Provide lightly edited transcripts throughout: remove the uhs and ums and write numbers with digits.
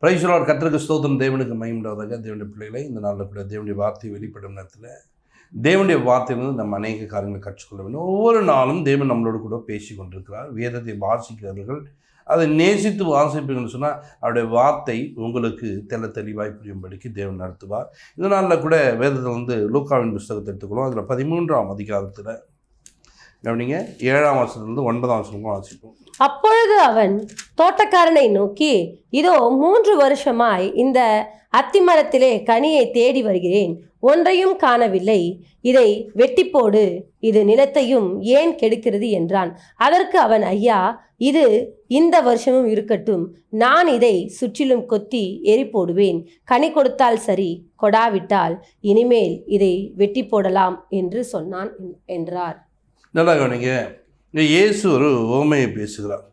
Praise the Lord. கர்த்தருக்கு ஸ்தோத்திரம். தேவனுக்கு மகிமையுண்டாவதாக. தேவனுடைய பிள்ளைகளை இந்த நாளில் கூட தேவனுடைய வார்த்தை வெளிப்படும் நேரத்தில் தேவனுடைய வார்த்தையிலிருந்து நம்ம அநேக காரியங்களை கற்றுக்கொள்ள வேண்டும். ஒவ்வொரு நாளும் தேவன் நம்மளோடு கூட பேசி கொண்டிருக்கிறார். வேதத்தை வாசிக்கிறவர்கள் அதை நேசித்து வாசிப்பீங்கன்னு சொன்னால் அவருடைய வார்த்தை உங்களுக்கு தெளிவாய் புரியும்படிக்கு தேவன் நடத்துவார். இதனால கூட வேதத்தில் லூக்காவின் புஸ்தகத்தை எடுத்துக்கணும். அதில் 13ஆம் அதிகாரத்தில் கவனிங்க, 7ஆம் வசனத்திலிருந்து 9ஆம் வசனமும் வாசிப்போம். அப்பொழுது அவன் தோட்டக்காரனை நோக்கி, இதோ 3 வருஷமாய் இந்த அத்திமரத்திலே கனியை தேடி வருகிறேன், ஒன்றையும் காணவில்லை. இதை வெட்டி போடு, இது நிலத்தையும் ஏன் கெடுக்கிறது என்றான். அதற்கு அவன், ஐயா, இது இந்த வருஷமும் இருக்கட்டும், நான் இதை சுற்றிலும் கொத்தி எரி போடுவேன். கனி கொடுத்தால் சரி, கொடாவிட்டால் இனிமேல் இதை வெட்டி போடலாம் என்று சொன்னான் என்றார். நல்லா கவனிங்க, இங்கே இயேசு ஒரு ஓமையை பேசுகிறார்.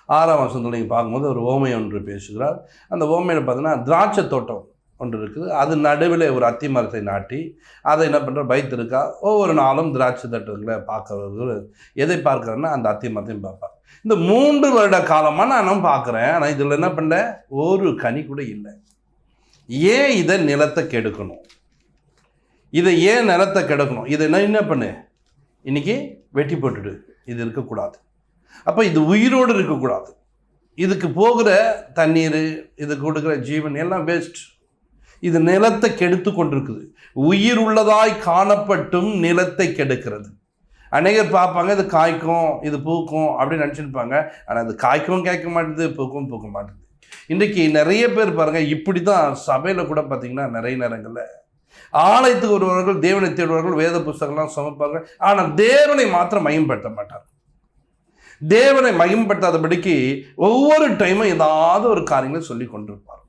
6ஆம் வசனத்தில் நீங்கள் பார்க்கும்போது ஒரு ஓமை ஒன்று பேசுகிறார். அந்த ஓமையில் பார்த்தீங்கன்னா திராட்சை தோட்டம் ஒன்று இருக்குது. அது நடுவில் ஒரு அத்தி மரத்தை நாட்டி அதை என்ன பண்ணுற வைத்திருக்கா. ஒவ்வொரு நாளும் திராட்சை தோட்டங்களை பார்க்கறது எதை பார்க்குறேன்னா அந்த அத்தி மரத்தையும் பார்ப்பார். இந்த 3 வருட காலமாக நானும் பார்க்குறேன், ஆனால் இதில் என்ன பண்ணேன், ஒரு கனி கூட இல்லை. ஏன் இதை நிலத்தை கெடுக்கணும்? இதை ஏன் நிலத்தை கெடுக்கணும்? இதை என்ன பண்ணு, இன்றைக்கி வெட்டி போட்டுடு, இது இருக்கக்கூடாது. அப்போ இது உயிரோடு இருக்கக்கூடாது. இதுக்கு போகிற தண்ணீர், இதுக்கு கொடுக்குற ஜீவன் எல்லாம் வேஸ்ட். இது நிலத்தை கெடுத்து கொண்டிருக்குது. உயிர் உள்ளதாய் காணப்பட்டும் நிலத்தை கெடுக்கிறது. அநேகர் பார்ப்பாங்க, இது காய்க்கும், இது பூக்கும் அப்படின்னு நினச்சிருப்பாங்க. ஆனால் இது காய்க்கவும் காய்க்க மாட்டேது, பூக்கவும் பூக்க மாட்டேது. இன்றைக்கி நிறைய பேர் பாருங்கள், இப்படி தான் சபையில் கூட பார்த்திங்கன்னா நிறைய நேரங்களில் ஆலயத்துக்கு வருவார்கள், தேவனை தேடுவார்கள், வேத புஸ்தகம்லாம் சமைப்பார்கள், ஆனால் தேவனை மாத்திரம் மகிமைப்படுத்த மாட்டார். தேவனை மகிமைப்படுத்தாதபடிக்கு ஒவ்வொரு டைமும் ஏதாவது ஒரு காரியங்களை சொல்லி கொண்டிருப்பார்.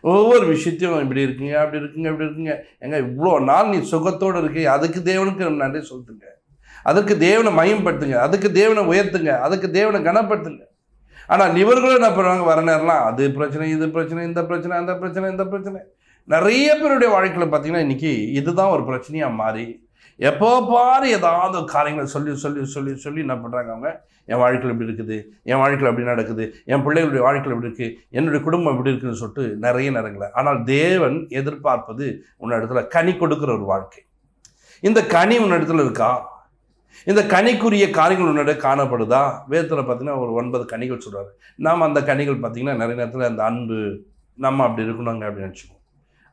ஒவ்வொரு விஷயத்தையும் இப்படி இருக்குங்க, அப்படி இருக்குங்க, இப்படி இருக்குங்க. எங்க இவ்வளோ நாள் நீ சுகத்தோடு இருக்கீங்க, அதுக்கு தேவனுக்கு நன்றி சொல்லுங்க, அதுக்கு தேவனை மகிமைப்படுத்துங்க, அதுக்கு தேவனை உயர்த்துங்க, அதுக்கு தேவனை கனப்படுத்துங்க. ஆனால் இவர்களும் என்ன பண்ணுவாங்க, வர நேரம்லாம் அது பிரச்சனை, இது பிரச்சனை, இந்த பிரச்சனை, அந்த பிரச்சனை, இந்த பிரச்சனை. நிறைய பேருடைய வாழ்க்கையில் பார்த்தீங்கன்னா இன்றைக்கி இதுதான் ஒரு பிரச்சனையாக மாறி எப்போ பாரு ஏதாவது காரியங்களை சொல்லி சொல்லி சொல்லி சொல்லி என்ன பண்ணுறாங்க, அவங்க என் வாழ்க்கையில் இப்படி இருக்குது, என் வாழ்க்கையில் அப்படி நடக்குது, என் பிள்ளைகளுடைய வாழ்க்கையில் இப்படி இருக்குது, என்னுடைய குடும்பம் இப்படி இருக்குதுன்னு சொல்லிட்டு நிறைய நேரங்களை. ஆனால் தேவன் எதிர்பார்ப்பது உன்ன இடத்துல கனி கொடுக்குற ஒரு வாழ்க்கை. இந்த கனி உன்ன இடத்துல இருக்கா? இந்த கனிக்குரிய காரியங்கள் உன்னோட காணப்படுதா? வேதத்தில் பார்த்தீங்கன்னா ஒரு 9 கனிகள் சொல்கிறாரு. நாம் அந்த கனிகள் பார்த்திங்கன்னா நிறைய நேரத்தில் அந்த அன்பு, நம்ம அப்படி இருக்கணுங்க அப்படின்னு நினச்சிக்குவோம்.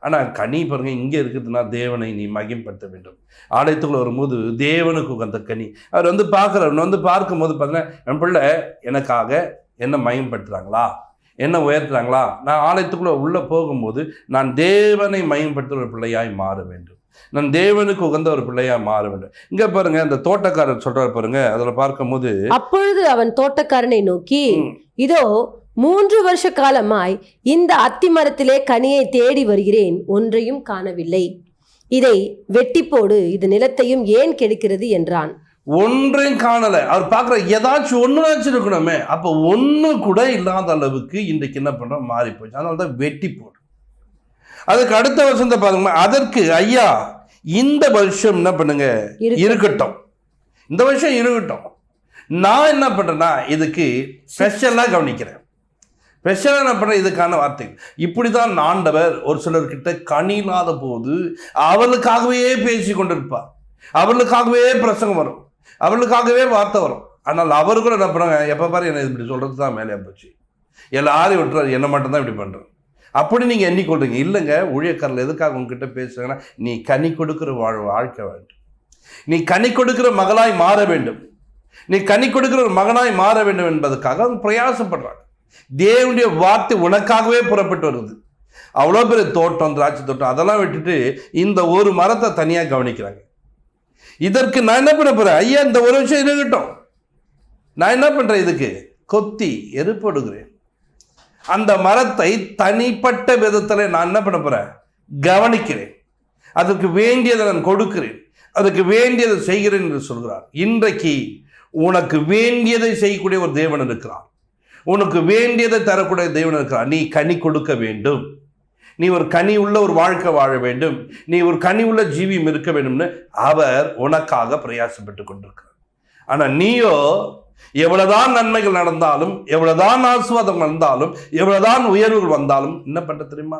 ஆனால் கனி பாருங்கள், இங்கே இருக்குதுன்னா தேவனை நீ மகிமைப்படுத்த வேண்டும். ஆலயத்துக்குள்ள வரும்போது தேவனுக்கு உகந்த கனி அவர் பார்க்குறவர் பார்க்கும்போது பார்த்தீங்கன்னா, என் பிள்ளை எனக்காக என்ன மகிமைப்படுத்துகிறாங்களா, என்ன உயர்த்துறாங்களா? நான் ஆலயத்துக்குள்ளே உள்ளே போகும்போது நான் தேவனை மகிமைப்படுத்துகிற ஒரு பிள்ளையாய் மாற வேண்டும், நான் தேவனுக்கு உகந்த ஒரு பிள்ளையாக மாற வேண்டும். இங்க பாருங்க, இந்த தோட்டக்காரர் சொல்றாரு பாருங்க, அதுல பார்க்கும்போது, அப்பொழுது அவன் தோட்டக்காரனை நோக்கி, இதோ 3 வருஷ காலமாய் இந்த அத்திமரத்திலே கனியை தேடி வருகிறேன், ஒன்றையும் காணவில்லை. இதை வெட்டி போடு, இது நிலத்தையும் ஏன் கெடுக்கிறது என்றான். ஒன்றையும் காணல. அவர் பார்க்குற ஏதாச்சும் ஒன்றுனாச்சும் இருக்கணுமே. அப்போ ஒன்று கூட இல்லாத அளவுக்கு இன்றைக்கு என்ன பண்ணுறோம், மாறி போச்சு. அதனால தான் வெட்டி போடு. அதுக்கு அடுத்த வருஷத்தை பாருங்க, அதற்கு ஐயா, இந்த வருஷம் என்ன பண்ணுங்க, இருக்கட்டும், இந்த வருஷம் இருக்கட்டும். நான் என்ன பண்றேன்னா இதுக்கு ஸ்பெஷலாக கவனிக்கிறேன். ஸ்பெஷலாக என்ன பண்ணுறேன், இதுக்கான வார்த்தை. இப்படி தான் ஆண்டவர் ஒரு சிலர்கிட்ட கனி இல்லாத போது அவளுக்காகவே பேசி கொண்டிருப்பார், அவளுக்காகவே பிரசங்கம் வரும், அவளுக்காகவே வார்த்தை வரும். ஆனால் அவர்களும் என்ன பண்ணுறாங்க, எப்போ பாரு என்ன இப்படி சொல்கிறது தான் மேலே போச்சு, எல்லாரையும் விட்டுறாரு, என்ன மட்டும்தான் இப்படி பண்ணுறேன் அப்படி நீங்கள் எண்ணிக்கொள்றீங்க. இல்லைங்க, ஊழியக்காரர்கள் எதுக்காக உங்ககிட்ட பேசுகிறாங்கன்னா, நீ கனி கொடுக்குற வாழ்க்கை வேண்டும், நீ கனி கொடுக்குற மகளாய் மாற வேண்டும், நீ கனி கொடுக்குற ஒரு மகனாய் மாற வேண்டும் என்பதற்காக அவங்க பிரயாசப்படுறாங்க. தேவனுடைய வார்த்தை உனக்காகவே புறப்பட்டு வருது. அவ்வளோ பெரிய தோட்டம், திராட்சை தோட்டம், அதெல்லாம் விட்டுட்டு இந்த ஒரு மரத்தை தனியாக கவனிக்கிறாங்க. இதற்கு நான் என்ன பண்ண போகிறேன், ஐயா இந்த ஒரு விஷயம் இருக்கட்டும், நான் என்ன பண்ணுறேன், இதுக்கு கொத்தி எரிப்படுகிறேன். அந்த மரத்தை தனிப்பட்ட விதத்தில் நான் என்ன பண்ண போகிறேன், கவனிக்கிறேன், அதற்கு வேண்டியதை நான் கொடுக்கிறேன், அதுக்கு வேண்டியதை செய்கிறேன் என்று சொல்கிறார். இன்றைக்கு உனக்கு வேண்டியதை செய்யக்கூடிய ஒரு தேவன் இருக்கிறார், உனக்கு வேண்டியதை தரக்கூடிய தேவன் இருக்கிறார். நீ கனி கொடுக்க வேண்டும், நீ ஒரு கனி உள்ள ஒரு வாழ்க்கை வாழ வேண்டும், நீ ஒரு கனி உள்ள ஜீவியம் இருக்க வேண்டும்னு அவர் உனக்காக பிரயாசப்பட்டு கொண்டிருக்கிறார். ஆனால் நீயோ எவ்வளவுதான் நன்மைகள் நடந்தாலும், எவ்வளவுதான் ஆசீர்வாதம் வந்தாலும், எவ்வளவுதான் உயர்வுகள் வந்தாலும் என்ன பண்ண தெரியுமா?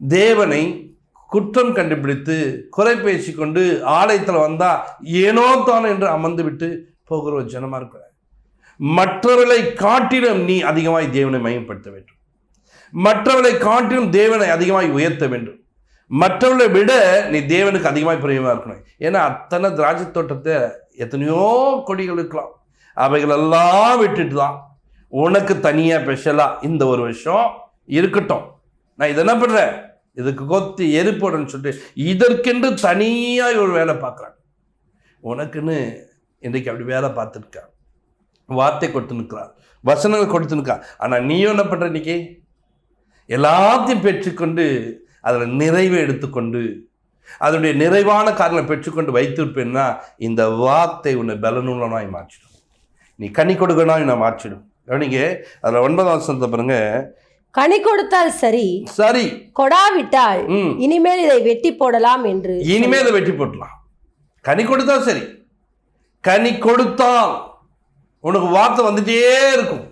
தேவனை குற்றம் கண்டுபிடித்து குறை பேசிக்கொண்டு ஆலயத்தில் வந்தா ஏனோ தான் என்று அமர்ந்து விட்டு போகிற ஒரு ஜனமா இருக்கிற. மற்றவர்களை காட்டிலும் நீ அதிகமாய் தேவனை மையப்படுத்த வேண்டும். மற்றவர்களை காட்டிலும் தேவனை அதிகமாய் உயர்த்த வேண்டும். மற்றவர்களை விட நீ தேவனுக்கு அதிகமாய் பிரியமா இருக்கணும். ஏன்னா அத்தனை திராட்சை தோட்டத்தை எத்தனையோ கொடிகள் இருக்கலாம், அவைகளெல்லாம் விட்டுட்டு தான் உனக்கு தனியாக ஸ்பெஷலாக இந்த ஒரு வருஷம் இருக்கட்டும், நான் இதை என்ன பண்ணுறேன், இதுக்கு கொத்தி எரிப்போடுன்னு சொல்லிட்டு இதற்கென்று தனியாக ஒரு வேலை பார்க்குறாங்க. உனக்குன்னு இன்றைக்கு அப்படி வேலை பார்த்துருக்கான், வார்த்தை கொடுத்து நிற்கிறான், வசனங்கள் கொடுத்து நிற்கான். ஆனால் நீயும் என்ன பண்ணுற, இன்னைக்கு எல்லாத்தையும் பெற்றுக்கொண்டு அதில் நிறைவை எடுத்துக்கொண்டு அதனுடைய நிறைவான காரணங்களை பெற்றுக்கொண்டு வைத்திருப்பேன்னா இந்த வார்த்தை உன்னை பலனுள்ளனாய் மாற்றிடும். நீ கனி கொடுக்கணும் நான் மாற்றிடும். கவனிங்க, அதில் 9ஆம் வசனத்தை பாருங்க. கனி கொடுத்தால் சரி, சரி கொடாவிட்டால் இனிமேல் இதை வெட்டி போடலாம் என்று. இனிமேல் இதை வெட்டி போடலாம். கனி கொடுத்தால் சரி, கனி கொடுத்தால் உனக்கு வார்த்தை வந்துட்டே இருக்கும்,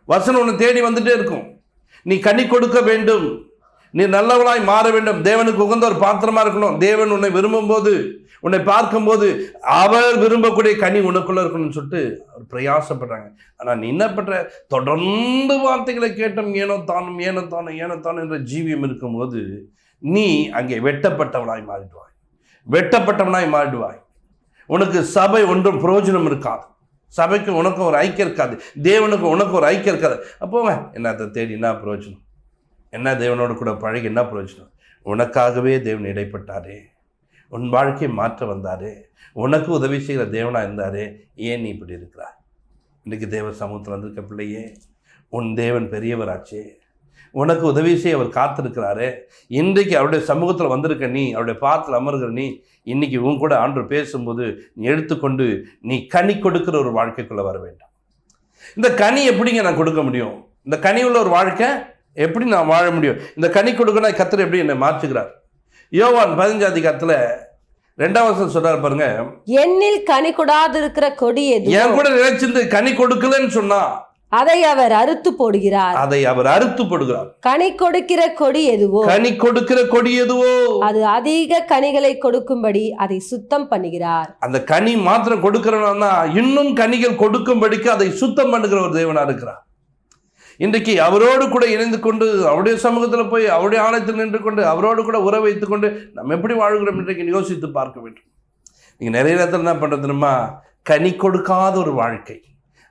வசனம் உன்னை தேடி வந்துட்டே இருக்கும். நீ கனி கொடுக்க வேண்டும், நீ நல்லவளாய் மாற வேண்டும், தேவனுக்கு உகந்த ஒரு பாத்திரமா இருக்கணும். தேவன் உன்னை விரும்பும் போது, உன்னை பார்க்கும்போது அவர் விரும்பக்கூடிய கனி உனக்குள்ள இருக்கணும்னு சொல்லிட்டு அவர் பிரயாசப்படுறாங்க. ஆனால் நீ என்ன பண்ற, தொடர்ந்து வார்த்தைகளை கேட்டோம், ஏனோ தானும் ஏனோ தானும் ஏனோ தானும் என்ற ஜீவியம் இருக்கும்போது நீ அங்கே வெட்டப்பட்டவனாய் மாறிடுவாய், வெட்டப்பட்டவனாய் மாறிடுவாய். உனக்கு சபை ஒன்றும் பிரயோஜனம் இருக்காது, சபைக்கு உனக்கு ஒரு ஐக்கியம் இருக்காது, தேவனுக்கு உனக்கு ஒரு ஐக்கியம் இருக்காது. அப்போங்க என்னத்தை தேடி என்ன பிரயோஜனம், என்ன தேவனோடு கூட பழகி என்ன பிரயோஜனம்? உனக்காகவே தேவன் இடைப்பட்டாரே, உன் வாழ்க்கையை மாற்ற வந்தாரே, உனக்கு உதவி செய்கிற தேவனாக இருந்தாரே, ஏன் நீ இப்படி இருக்கிறாய்? இன்றைக்கு தேவ சமூகத்தில் வந்திருக்க பிள்ளையே, உன் தேவன் பெரியவராச்சே, உனக்கு உதவி செய்ய அவர் காத்திருக்கிறாரே. இன்றைக்கு அவருடைய சமூகத்தில் வந்திருக்க நீ, அவருடைய பாத்தில் அமர்கிற நீ, இன்னைக்கு உன் கூட ஆண்டவர் பேசும்போது நீ எடுத்துக்கொண்டு நீ கனி கொடுக்கிற ஒரு வாழ்க்கைக்குள்ளே வர வேண்டும். இந்த கனி எப்படிங்க நான் கொடுக்க முடியும்? இந்த கனி உள்ள ஒரு வாழ்க்கை எப்படி நான் வாழ முடியும்? இந்த கனி கொடுக்கணும் கர்த்தர் எப்படி என்னை மாற்றுகிறார்? யோவான் 15 அதிகாரத்தில் 2ஆம் வசனம் சொல்றாரு பாருங்க. என்னில் கனி கொடாதிருக்கிற கொடி எது? என் கூட நினைச்சிருந்து கனி கொடுக்கலன்னு சொன்னா அதை அவர் அறுத்து போடுகிறார், அதை அவர் அறுத்து போடுகிறார். கனி கொடுக்கிற கொடி எதுவோ, கனி கொடுக்கிற கொடி எதுவோ அது அதிக கனிகளை கொடுக்கும்படி அதை சுத்தம் பண்ணுகிறார். அந்த கனி மாத்திரம் கொடுக்கிறவனா இன்னும் கனிகள் கொடுக்கும்படிக்கு அதை சுத்தம் பண்ணுகிற ஒரு தேவனா இருக்கிறார். இன்றைக்கு அவரோடு கூட இணைந்து கொண்டு அவருடைய சமூகத்தில் போய் அவருடைய ஆலயத்தில் நின்று கொண்டு அவரோடு கூட உறவு வைத்துக் கொண்டு நம்ம எப்படி வாழ்கிறோம் இன்றைக்கு யோசித்து பார்க்க வேண்டும். நீங்கள் நிறைய இடத்துல என்ன பண்ணுறதுமா, கனி கொடுக்காத ஒரு வாழ்க்கை.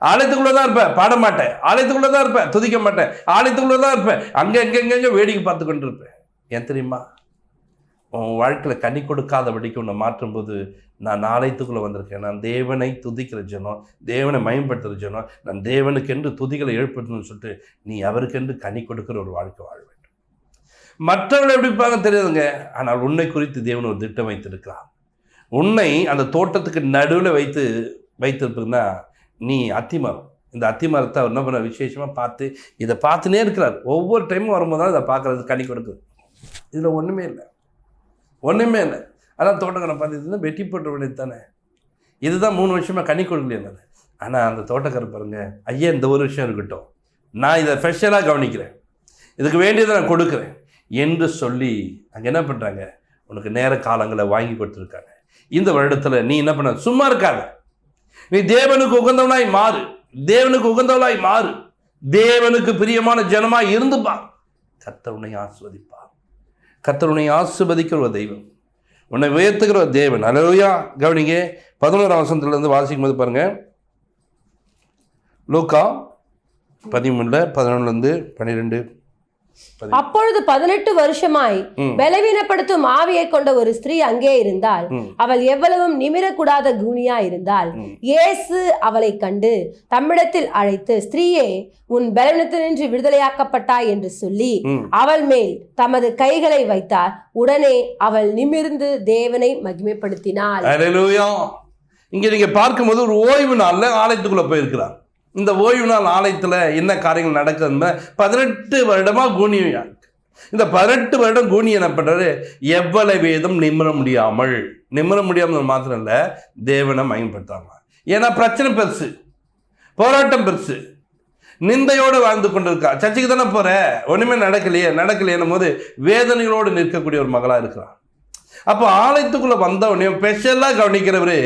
ஆலயத்துக்குள்ளே தான் இருப்பேன், பாட மாட்டேன், ஆலயத்துக்குள்ளே தான் இருப்பேன், துதிக்க மாட்டேன், ஆலயத்துக்குள்ளே தான் இருப்பேன், அங்கே எங்கெங்க வேடிக்கை பார்த்து கொண்டு இருப்பேன். ஏன் தெரியுமா? உன் வாழ்க்கையில் கனி கொடுக்காதபடிக்கு உன்னை மாற்றும்போது நான் ஆலயத்துக்குள்ளே வந்திருக்கேன், நான் தேவனை துதிக்கிற ஜனம், தேவனை மயம்படுத்துகிற ஜனம், நான் தேவனுக்கென்று துதிகளை ஏற்படுத்தணும்னு சொல்லிட்டு நீ அவருக்கென்று கனி கொடுக்குற ஒரு வாழ்க்கை வாழ வேண்டும். மற்றவர்கள் எப்படி இருப்பாங்க தெரியாதுங்க, ஆனால் உன்னை குறித்து தேவன் ஒரு திட்டம் வைத்திருக்கிறார். உன்னை அந்த தோட்டத்துக்கு நடுவில் வைத்திருப்பதுன்னா நீ அத்திமரம். இந்த அத்திமரத்தை அவர் என்ன பண்ண விசேஷமாக பார்த்து இதை பார்த்துனே இருக்கிறார். ஒவ்வொரு டைமும் வரும்போது இதை பார்க்குறது, கனி கொடுக்குது. இதில் ஒன்றுமே இல்லை, ஒன்றுமே இல்லை. ஆனால் தோட்டக்காரன் பார்த்து வெட்டி போட்ட வேண்டியது தானே, இதுதான் 3 வருஷமாக கனி கொடுக்கலையே. ஆனால் அந்த தோட்டக்காரர் பாருங்க, ஐயா இந்த ஒரு விஷயம் இருக்கட்டும், நான் இதை ஸ்பெஷலாக கவனிக்கிறேன், இதுக்கு வேண்டியதை நான் கொடுக்குறேன் என்று சொல்லி அங்கே என்ன பண்ணுறாங்க, உனக்கு நேர காலங்களை வாங்கி கொடுத்துருக்காங்க. இந்த வருடத்தில் நீ என்ன பண்ண, சும்மா இருக்காத, நீ தேவனுக்கு உகந்தவனாய் மாறு, தேவனுக்கு உகந்தவனாய் மாறு, தேவனுக்கு பிரியமான ஜனமாய் இருந்துப்பார். கர்த்தர் உன்னை ஆசீர்வதிப்பார். கர்த்தர் உன்னை ஆசீர்வதிக்கிற ஒரு தெய்வம், உன்னை உயர்த்துகிற ஒரு தேவன். அல்லேலூயா. கவனிங்க, 11ஆம் வசனத்திலிருந்து வாசிக்கும் போது பாருங்க. லூக்கா 13:11-12. அப்பொழுது 18 வருஷமாய் பலவீனப்படுத்தும் ஆவியை கொண்ட ஒரு ஸ்திரீ அங்கே இருந்தால், அவள் எவ்வளவும் நிமிரக்கூடாத கூனியா இருந்தால், இயேசு அவளை கண்டு தம்மிடத்தில் அழைத்து, ஸ்திரீயே, உன் பலவீனத்தினின்று விடுதலையாக்கப்பட்டாய் என்று சொல்லி அவள் மேல் தமது கைகளை வைத்தார். உடனே அவள் நிமிர்ந்து தேவனை மகிமைப்படுத்தினாள். அல்லேலூயா. இங்க நீங்க பார்க்கும்போது ஒரு ஓய்வு நாள்ல ஆலயத்துக்குள்ள போயிருக்கிறார். இந்த ஓய்வு நாள் ஆலயத்தில் என்ன காரியங்கள் நடக்குதுன்னு 18 வருடமாக கூனியா. இந்த 18 வருடம் கூனி என்ன பண்ணுறாரு, எவ்வளவு வேதம் நிமிர முடியாமல் மாத்திரம் இல்லை, தேவனை மயம்படுத்தாங்க. ஏன்னா பிரச்சனை பெருசு, போராட்டம் பெருசு, நிந்தையோடு வாழ்ந்து கொண்டிருக்கா. சர்ச்சைக்கு தானே போற, ஒண்ணுமே நடக்கலையே போது வேதனைகளோடு நிற்கக்கூடிய ஒரு மகளா இருக்கிறான். அப்போ ஆலயத்துக்குள்ள வந்த உடனே ஸ்பெஷலா கவனிக்கிறவரு,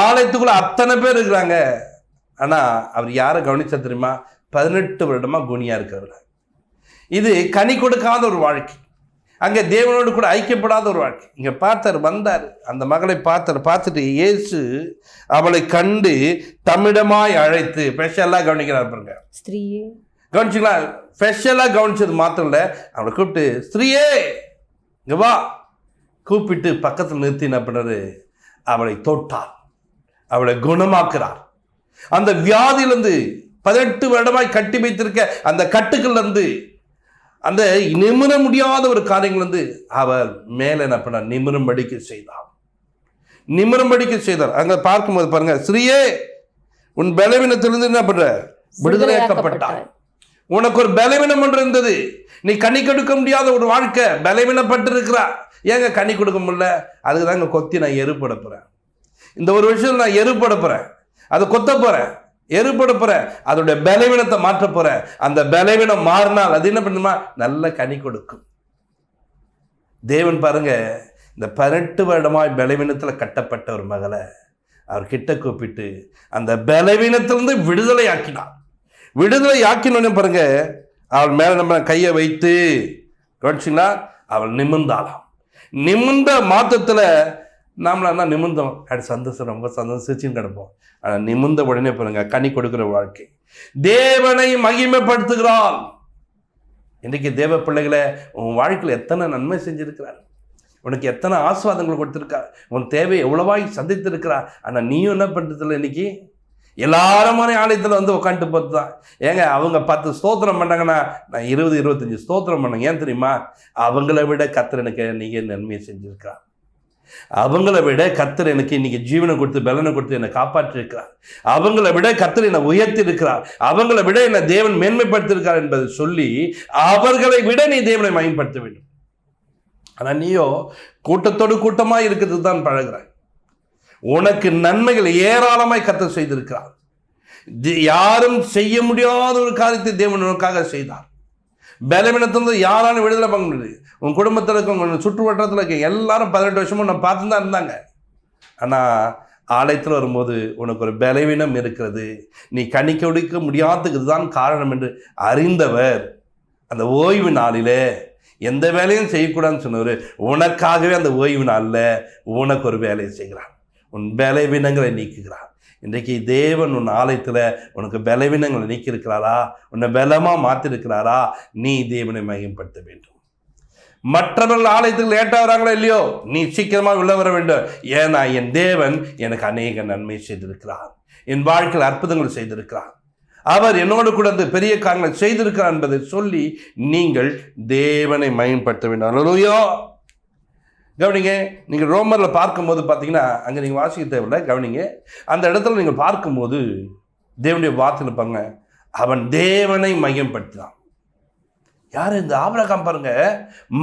ஆலயத்துக்குள்ள அத்தனை பேர் இருக்கிறாங்க, ஆனா அவர் யாரை கவனிச்சா தெரியுமா? 18 வருடமா குனியா இருக்கிறவர். இது கனி கொடுக்காத ஒரு வாழ்க்கை, அங்கே தேவனோடு கூட ஐக்கியப்படாத ஒரு வாழ்க்கை. இங்கே வந்தார், அந்த மகளை பார்த்துட்டு இயேசு அவளை கண்டு தமிழமாய் அழைத்து ஸ்பெஷலாக கவனிக்கிறார் பாருங்க. ஸ்திரீயே, கவனிச்சிங்களா? ஸ்பெஷலாக கவனிச்சது மாத்திரம் இல்லை, அவளை கூப்பிட்டு ஸ்திரீயே இங்கே வா கூப்பிட்டு பக்கத்தில் நிறுத்தி என்ன பண்ணாரு? அவளை தொட்டார், அவளை குணமாக்குறார். அந்த வியாதியிலிருந்து 18 வருடமாய் கட்டி வைத்திருக்க அந்த கட்டுக்கள்லேருந்து, அந்த நிமிர முடியாத ஒரு காரியங்கள் வந்து அவர் மேலே என்ன பண்ணார்? நிமிரும்படிக்கு செய்தார். அங்க பார்க்கும்போது பாருங்க, ஸ்ரீயே உன் பலவீனத்திலிருந்து என்ன பண்ற? விடுதலையாக்கப்பட்டார். உனக்கு ஒரு பலவீனம் ஒன்று இருந்தது, நீ கனி கொடுக்க முடியாத ஒரு வாழ்க்கை, பலவீனப்பட்டு இருக்கிறா. ஏங்க கனி கொடுக்க முடியல? அதுக்கு தாங்க கொத்தி நான் எருப்பட போறேன். இந்த ஒரு விஷயம் நான் எருப்பட போறேன், அதை கொத்த போறேன், எருப்பட போறேன், அதோடைய பலவீனத்தை மாற்ற போறேன். அந்த பலவீனம் மாறினால் அது என்ன பண்ணுமா? நல்ல கனி கொடுக்கும். தேவன் பாருங்க, இந்த 18 வருடமாய் பலவீனத்தில் கட்டப்பட்ட ஒரு மகளை அவர் கிட்ட கூப்பிட்டு அந்த பலவீனத்திலிருந்து விடுதலை ஆக்கினோன்னு பாருங்க, அவள் மேல நம்ம கையை வைத்து கவனிச்சிங்களா? அவள் நிமிர்ந்தாளாம். நிமிர்ந்த மாத்தத்துல நாமளா நிமிர்ந்தோம், அது சந்தோஷம், ரொம்ப சந்தோஷம், சிரிச்சுன்னு கிடப்போம். ஆனால் நிமிர்ந்த உடனே பாருங்க, கனி கொடுக்கிற வாழ்க்கை, தேவனை மகிமைப்படுத்துகிறாள். இன்றைக்கு தேவ பிள்ளைகளை, உன் வாழ்க்கையில் எத்தனை நன்மை செஞ்சிருக்கிறார், உனக்கு எத்தனை ஆசீர்வாதங்கள் கொடுத்துருக்கார், உன் தேவை எவ்வளவாய் சந்தித்திருக்கிறார். ஆனால் நீயும் என்ன பண்ணுறதில்ல? இன்னைக்கு எல்லாருமான ஆலயத்தில் வந்து உட்காந்துட்டு பார்த்து தான். ஏங்க அவங்க 10 ஸ்தோத்திரம் பண்ணாங்கன்னா நான் 20-25 ஸ்தோத்திரம் பண்ணேன். ஏன் தெரியுமா? அவங்கள விட கர்த்தர் எனக்கு நீங்கள் நன்மையை செஞ்சுருக்கிறார். அவங்கள விட கர்த்தர் எனக்கு இன்னைக்கு ஜீவனை கொடுத்து பலனை கொடுத்து என்னை காப்பாற்றிருக்கிறார். அவங்கள விட கர்த்தர் என்னை உயர்த்தி இருக்கிறார். அவங்கள விட என்னை தேவன் மேன்மைப்படுத்திருக்கிறார் என்பதை சொல்லி அவர்களை விட நீ தேவனை மகிமைப்படுத்த வேண்டும். ஆனால் நீயோ கூட்டத்தோடு கூட்டமாக இருக்கிறது தான் பழகிறாய். உனக்கு நன்மைகள் ஏராளமாய் கர்த்தர் செய்திருக்கிறார். யாரும் செய்ய முடியாத ஒரு காரியத்தை தேவன் உனக்காக செய்தார். பலவீனத்திலிருந்து யாராலும் விடுதலை பண்ண முடியாது. உன் குடும்பத்தில் இருக்க, உங்கள் சுற்று வட்டத்தில் இருக்க எல்லாரும் 18 வருஷமும் நான் பார்த்து தான் இருந்தாங்க. ஆனால் ஆலயத்தில் வரும்போது உனக்கு ஒரு பலவீனம் இருக்கிறது, நீ கனி கொடுக்க முடியாததுக்கு தான் காரணம் என்று அறிந்தவர் அந்த ஓய்வு நாளிலே எந்த வேலையும் செய்யக்கூடாதுன்னு சொன்னவர் உனக்காகவே அந்த ஓய்வு நாளில் உனக்கு ஒரு வேலையை செய்கிறார். உன் பலவீனங்களை நீக்குகிறார். இன்றைக்கு தேவன் உன் ஆலயத்தில் உனக்கு பலவீனங்களை நீக்கியிருக்கிறாரா? உன்னை பலமாக மாற்றிருக்கிறாரா? நீ தேவனை மகிமைப்படுத்த வேண்டும். மற்றவர்கள் ஆலயத்துக்கு லேட்டாக வராங்களோ இல்லையோ, நீ சீக்கிரமாக உள்ள வர வேண்டும். ஏன்னா என் தேவன் எனக்கு அநேக நன்மை செய்திருக்கிறார், என் வாழ்க்கையில் அற்புதங்கள் செய்திருக்கிறார், அவர் என்னோடு கூட அந்த பெரிய காரியங்களை செய்திருக்கிறார் என்பதை சொல்லி நீங்கள் தேவனை மகிமைப்படுத்த வேண்டும். அல்லேலூயா. கவனிங்க, நீங்கள் ரோமரில் பார்க்கும்போது பார்த்தீங்கன்னா, அங்கே நீங்கள் வாசிக்க தேவையில்லை, கவனிங்க. அந்த இடத்துல நீங்கள் பார்க்கும்போது தேவனுடைய வார்த்தையில் பாருங்க, அவன் தேவனை மகிமைப்படுத்தினான். யார்? இந்த ஆபிரகாம் பாருங்க,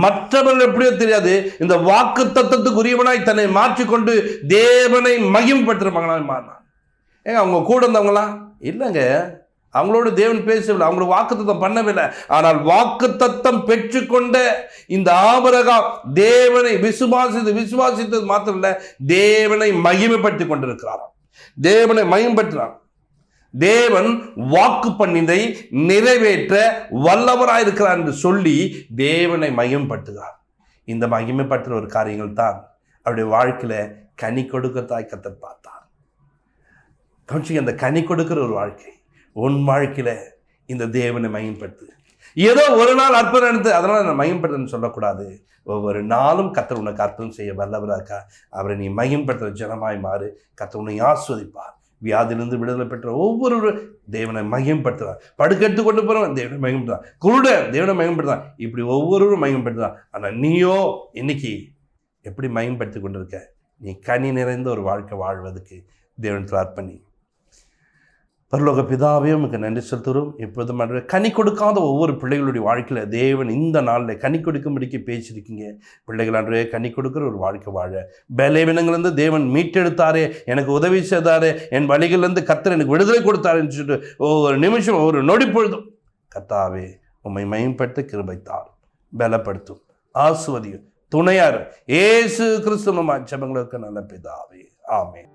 மற்றவர்கள் எப்படியோ தெரியாது, இந்த வாக்கு தத்தத்துக்குரியவனாய் தன்னை மாற்றிக்கொண்டு தேவனை மகிமைப்படுத்துகிற மகனாய் மாறினான். ஏங்க அவங்க கூட இருந்தவங்களாம் இல்லைங்க, அவங்களோட தேவன் பேசவில்லை, அவங்களுக்கு வாக்குத்தத்தம் பண்ணவில்லை. ஆனால் வாக்குத்தத்தம் பெற்றுக்கொண்ட இந்த ஆபிரகாம் தேவனை விசுவாசித்தது மாத்திரம் இல்லை, தேவனை மகிமைப்படுத்தி கொண்டிருக்கிறார். தேவனை மகிமைப்படுத்தினார். தேவன் வாக்கு பண்ணிதை நிறைவேற்ற வல்லவராயிருக்கிறார் என்று சொல்லி தேவனை மகிமைப்படுத்துகிறார். இந்த மகிமைப்படுத்துகிற ஒரு காரியங்கள் தான் அவருடைய வாழ்க்கையில கனி கொடுக்கத்தாய் கர்த்தர் பார்த்தார். கொஞ்சம் அந்த கனி கொடுக்கிற ஒரு வாழ்க்கை உன் வாழ்க்கையில இந்த தேவனை மகிமைப்படுத்து. ஏதோ ஒரு நாள் அற்புதம் எடுத்து அதனால நான் மகிமைப்படுத்துன்னு சொல்லக்கூடாது. ஒவ்வொரு நாளும் கர்த்தர் உனக்கு அற்புதம் செய்ய வல்லவராக்கா அவரை நீ மகிமைப்படுத்துகிற ஜனமாய் மாறு. கர்த்தர் உன்னை ஆஸ்வதிப்பார். வியாதியிலிருந்து விடுதலை பெற்ற ஒவ்வொரு தேவனை மகிமைப்படுத்துறார். படுக்கெடுத்து கொண்டு போறவன் தேவனை மகிமைப்படுத்தான், குருட தேவனை மகிமைப்படுத்தான், இப்படி ஒவ்வொருவரும் மகிமைப்படுத்தான். ஆனால் நீயோ இன்னைக்கு எப்படி மகிமைப்படுத்தி கொண்டிருக்க? நீ கனி நிறைந்த ஒரு வாழ்க்கை வாழ்வதற்கு தேவனத்தில் அர்ப்பணி. பரலோக பிதாவே உமக்கு நன்றி செலுத்துகிறோம். இப்பொழுதும் ஆண்டவரே, கனி கொடுக்காத ஒவ்வொரு பிள்ளைகளுடைய வாழ்க்கையில் தேவன் இந்த நாளில் கனி கொடுக்கும்படிக்கு பேசியிருக்கீங்க. பிள்ளைகள் ஆண்டவரே கனி கொடுக்குற ஒரு வாழ்க்கை வாழ, பலவீனங்களிலிருந்து தேவன் மீட்டெடுத்தாரே, எனக்கு உதவி செய்தாரே, என் வழிகளிலிருந்து கர்த்தர் எனக்கு விடுதலை கொடுத்தாருன்னு சொல்லிட்டு ஒவ்வொரு நிமிஷம் ஒவ்வொரு நொடி பொழுதும் கர்த்தாவே உம்மை மகிமைப்படுத்த கிருபை தாரும், பலப்படுத்தும், ஆசீர்வதியும், துணையார் இயேசு கிறிஸ்து மூலமாக ஜெபங்களுக்கு நல்ல பிதாவே, ஆமென்.